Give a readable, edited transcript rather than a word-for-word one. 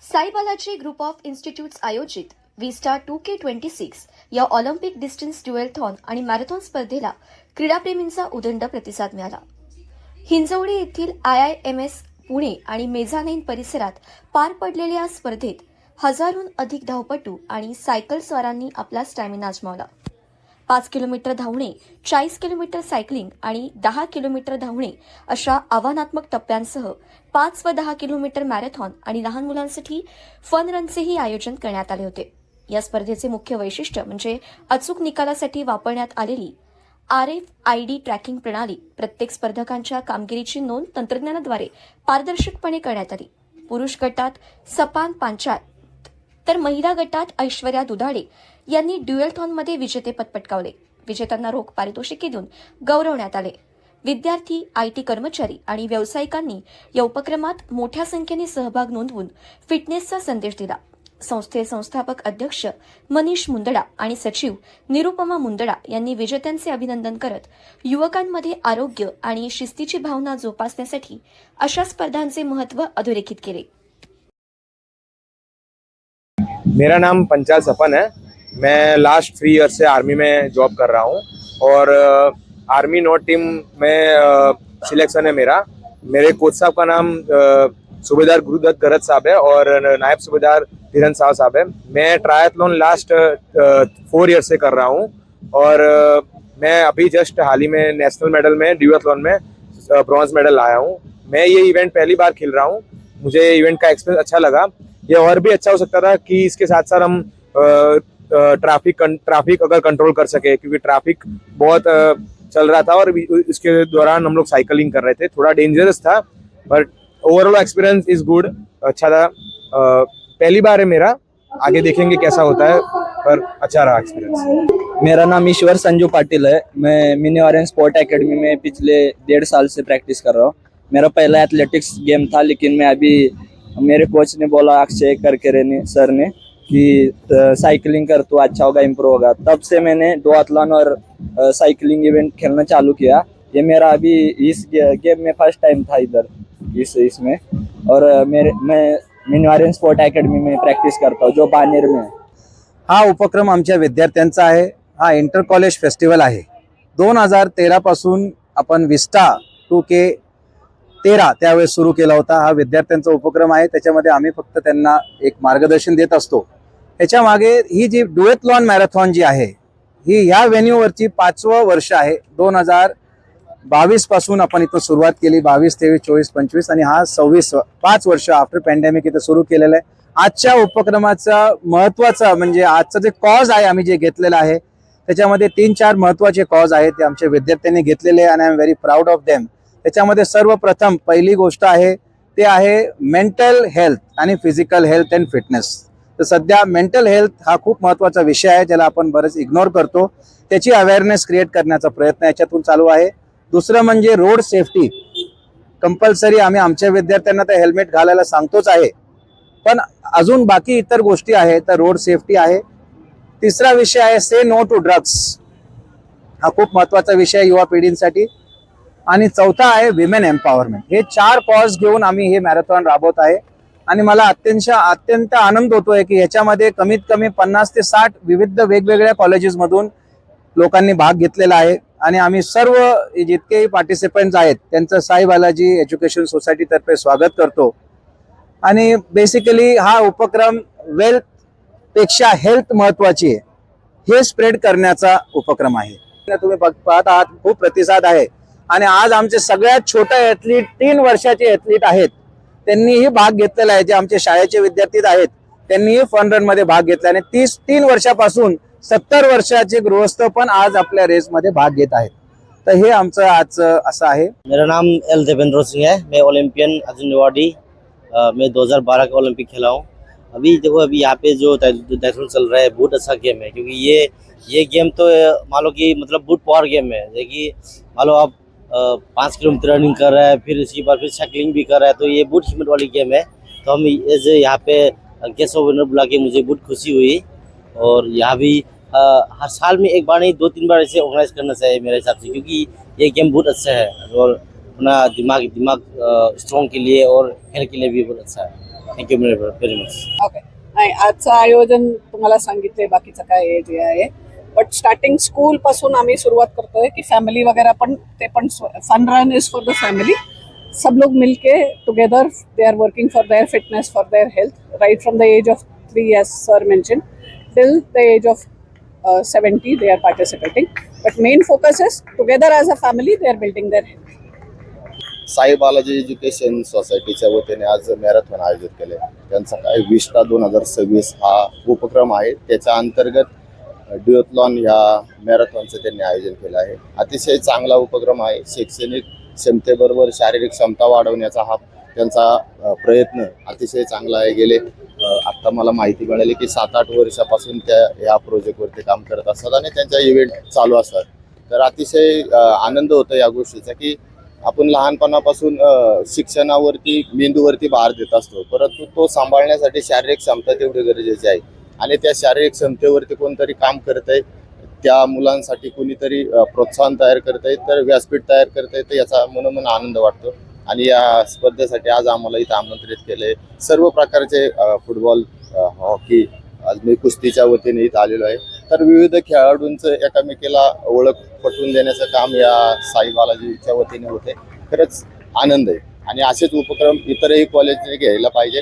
Sai Balaji group of institutes आयोजित विस्टा 2K26 या Olympic distance ड्युएलथॉन आणि मॅरेथॉन स्पर्धेला क्रीडाप्रेमींचा उदंड प्रतिसाद मिळाला. हिंजवडी येथील IIMS पुणे आणि मेझानाईन परिसरात पार पडलेल्या या स्पर्धेत हजारहून अधिक धावपटू आणि सायकल स्वारांनी आपला स्टॅमिना आजमावला. 5 किलोमीटर धावणे, 40 किलोमीटर सायकलिंग आणि 10 किलोमीटर धावणे अशा आव्हानात्मक टप्प्यांसह 5 व 10 किलोमीटर मॅरेथॉन आणि लहान मुलांसाठी फन रनचेही आयोजन करण्यात आले होते. या स्पर्धेचे मुख्य वैशिष्ट्य म्हणजे अचूक निकालासाठी वापरण्यात आलेली RFID ट्रॅकिंग प्रणाली. प्रत्येक स्पर्धकांच्या कामगिरीची नोंद तंत्रज्ञानाद्वारे पारदर्शकपणे करण्यात आली. पुरुष गटात सपान पांचाळ तर महिला गटात ऐश्वर्या दुधाडे यांनी ड्युएलथॉनमध्ये विजेतेपद पटकावले. विजेत्यांना रोख पारितोषिके देऊन गौरवण्यात आले. विद्यार्थी, IT कर्मचारी आणि व्यावसायिकांनी या उपक्रमात मोठ्या संख्येने सहभाग नोंदवून फिटनेसचा संदेश दिला. संस्थेचे संस्थापक अध्यक्ष मनीष मुंदडा आणि सचिव निरुपमा मुंदडा यांनी विजेत्यांचे अभिनंदन करत युवकांमध्ये आरोग्य आणि शिस्तीची भावना जोपासण्यासाठी अशा स्पर्धांचे महत्त्व अधोरेखित केले. मेरा नाम पंचाल सपन है. मैं लास्ट 3 ईयर से आर्मी में जॉब कर रहा हूँ और आर्मी नॉट टीम में सिलेक्शन है मेरा. मेरे कोच साहब का नाम सूबेदार गुरुदत्त गरज साहब है और नायब सूबेदार धीरन साहब है. मैं ट्रायथलॉन लास्ट 4 ईयर से कर रहा हूँ और मैं अभी जस्ट हाल ही में नेशनल मेडल में ड्यूएथलॉन में ब्रॉन्ज मेडल लाया हूँ. मैं ये इवेंट पहली बार खेल रहा हूँ. मुझे इवेंट का एक्सपीरियंस अच्छा लगा. ये और भी अच्छा हो सकता था कि इसके साथ साथ हम ट्रैफिक अगर कंट्रोल कर सके, क्योंकि ट्रैफिक बहुत चल रहा था और इसके दौरान हम लोग साइकिलिंग कर रहे थे. थोड़ा डेंजरस था but overall experience is good. अच्छा था. पहली बार है मेरा. आगे देखेंगे कैसा होता है, पर अच्छा रहा एक्सपीरियंस. मेरा नाम ईश्वर संजू पाटिल है. मैं मिनी ऑरेंज स्पोर्ट एकेडमी में पिछले 1.5 साल से प्रैक्टिस कर रहा हूँ. मेरा पहला एथलेटिक्स गेम था, लेकिन मैं अभी मेरे कोच ने बोला अक्षय करके सर ने कि साइकिलिंग कर तो अच्छा होगा, इम्प्रूव होगा. तब से मैंने डुआथलॉन और साइकिलिंग इवेंट खेलना चालू किया. ये मेरा अभी इस गेम में फर्स्ट टाइम था इधर इसमें. और मैं मिनी ऑरेंज स्पोर्ट एकेडमी में प्रैक्टिस करता हूँ, जो बानेर में है. हा उपक्रम आमच्या विद्यार्थ्यांचा आहे. हा इंटर कॉलेज फेस्टिवल आहे. 2013 पासून आपण विस्टा 2K13 त्यावेळेस सुरू केला होता. हा विद्यार्थ्यांचा उपक्रम आहे. त्याच्यामध्ये आम्ही फक्त त्यांना एक मार्गदर्शन देत असतो. त्याच्या मागे ही जी ड्युएथलॉन मॅरेथॉन जी आहे, ही ह्या व्हेन्यूवरची 5वं वर्ष आहे. 2022 पासून आपण इथं सुरुवात केली. 22, 23, 24, 25 आणि हा 5 वर्ष आफ्टर पॅन्डेमिक इथं सुरू केलेलं आहे. आजच्या उपक्रमाचा महत्त्वाचा म्हणजे आजचं जे कॉज आहे आम्ही जे घेतलेलं आहे, त्याच्यामध्ये 3-4 महत्त्वाचे कॉज आहेत ते आमच्या विद्यार्थ्यांनी घेतलेले आहे आणि I am very proud of them. त्याच्यामध्ये सर्वप्रथम पहिली गोष्ट आहे ते आहे मेंटल हेल्थ आणि फिजिकल हेल्थ अँड फिटनेस. तर सध्या मेंटल हेल्थ हा खूप महत्त्वाचा विषय आहे, ज्याला आपण बरेच इग्नोर करतो. त्याची अवेअरनेस क्रिएट करण्याचा प्रयत्न याच्यातून चालू आहे. दुसरं म्हणजे रोड सेफ्टी. कंपल्सरी आम्ही आमच्या विद्यार्थ्यांना तर हेल्मेट घालायला सांगतोच आहे, पण अजून बाकी इतर गोष्टी आहेत. तर रोड सेफ्टी आहे. तिसरा विषय आहे से नो टू ड्रग्स. हा खूप महत्त्वाचा विषय आहे युवा पिढींसाठी. आणि चौथा आहे विमेन एम्पॉवरमेंट. हे 4 कॉज घेऊन आम्ही हे मॅरेथॉन राबवत आहे आणि मला अत्यंत आनंद होतोय की ह्याच्यामध्ये कमीत कमी 50 ते 60 विविध वेगवेगळ्या कॉलेजेसमधून लोकांनी भाग घेतलेला आहे. आणि आम्ही सर्व जितकेही पार्टिसिपंट्स आहेत त्यांचं साई बालाजी एज्युकेशन सोसायटीतर्फे स्वागत करतो. आणि बेसिकली हा उपक्रम वेल्थ पेक्षा हेल्थ महत्वाची आहे हे स्प्रेड करण्याचा उपक्रम आहे. तुम्ही पाहत आहात खूप प्रतिसाद आहे. आणि आज आमचे सगळ्यात छोटे ॲथलीट 3 वर्षाचे ॲथलीट आहेत, त्यांनीही भाग घेतलेला आहे. जे आमचे शाळेचे विद्यार्थी आहेत त्यांनीही फन रन मध्ये भाग घेतला. आणि 3 वर्षापासून 70 वर्षाचे गृहस्थ पण आज आपल्या रेस मध्ये भाग घेत आहेत. तर हे आमचं आज असं आहे. मेरा नाम एल देवेंद्र सिंह है. मैं ओलंपियन अर्जुन अवार्डी. मैं 2012 का ओलंपिक खेला हूँ. अभी देखो, अभी यहाँ पे जो डायथलॉन चल रहा है बहुत अच्छा गेम है, क्योंकि ये गेम तो मान लो कि मतलब बहुत पावर गेम है. देखिए मान लो आप 5 किलोमीटर रनिंग कर रहा है, फिर इसके बाद फिर साइकिलिंग भी कर रहा है, तो ये बहुत हिम्मत वाली गेम है. तो हम एज यहाँ पे गेस्ट ऑफ ऑनर बुला के मुझे बहुत खुशी हुई. और यहाँ भी हर साल में एक बार नहीं 2-3 बार ऐसे ऑर्गेनाइज करना चाहिए मेरे हिसाब से, क्योंकि ये गेम बहुत अच्छा है और अपना दिमाग स्ट्रॉन्ग के लिए और हेल्थ के लिए भी बहुत अच्छा है. Thank you very much. Okay. नाही, आजचं आयोजन तुम्हाला सांगितले बाकीचं काय आहे जे आहे, बट स्टार्टिंग स्कूल पासून आम्ही सुरुवात करतोय की फॅमिली वगैरह पण ते पण fun run is for the family. सब लोग मिलके together they are working for their fitness, for their health, right from the age of 3 as sir mentioned till the age of 70 they are participating, but main focus is together as a family they are building their health. Sai Balaji education सोसायटीच्या वतीने आज marathon आयोजित केले. त्यांचा काय विस्टा 2026 हा उपक्रम आहे. त्याच्या अंतर्गत ड्युएथलॉन ह्या मॅरेथॉनचं त्यांनी आयोजन केलं आहे. अतिशय चांगला उपक्रम आहे. शैक्षणिक क्षमतेबरोबर शारीरिक क्षमता वाढवण्याचा हा त्यांचा प्रयत्न अतिशय चांगला आहे. गेले आत्ता मला माहिती मिळाली की 7-8 वर्षापासून त्या या प्रोजेक्टवरती काम करत असतात आणि त्यांच्या इव्हेंट चालू असतात. तर अतिशय आनंद होतो या गोष्टीचा की आपण लहानपणापासून शिक्षणावरती मेंदूवरती भार देत असतो, परंतु तो सांभाळण्यासाठी शारीरिक क्षमता तेवढी गरजेची आहे. आणि त्या शारीरिक क्षमतेवरती कोणतरी काम करत आहे, त्या मुलांसाठी कोणीतरी प्रोत्साहन तयार करत आहे, तर व्यासपीठ तयार करत आहे, तर याचा मनोमन आनंद वाटतो. आणि या स्पर्धेसाठी आज आम्हाला इथं आमंत्रित केले सर्व प्रकारचे फुटबॉल, हॉकी, आज मी कुस्तीच्या वतीने इथं आलेलो आहे. तर विविध खेळाडूंचं एकामेकीला ओळख पटवून देण्याचं काम या साई बालाजीच्या वतीने होते. खरंच आनंद आहे आणि असेच उपक्रम इतरही कॉलेजने घ्यायला पाहिजे.